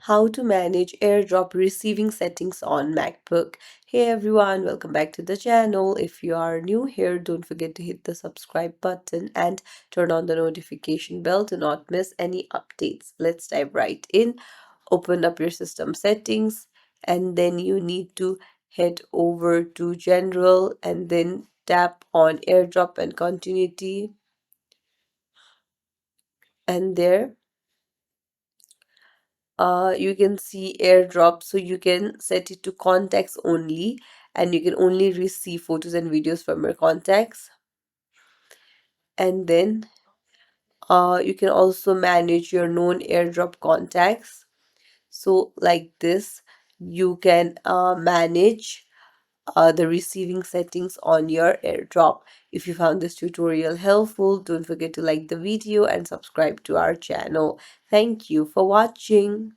how to manage AirDrop receiving settings on MacBook. Hey everyone, welcome back to the channel. If you are new here, don't forget to hit the subscribe button and turn on the notification bell to not miss any updates. Let's dive right in. Open up your system settings and then you need to head over to General and then tap on AirDrop and Continuity, and there you can see AirDrop. So you can set it to contacts only and you can only receive photos and videos from your contacts. And then you can also manage your known AirDrop contacts. So like this, you can manage the receiving settings on your AirDrop. If you found this tutorial helpful, don't forget to like the video and subscribe to our channel. Thank you for watching.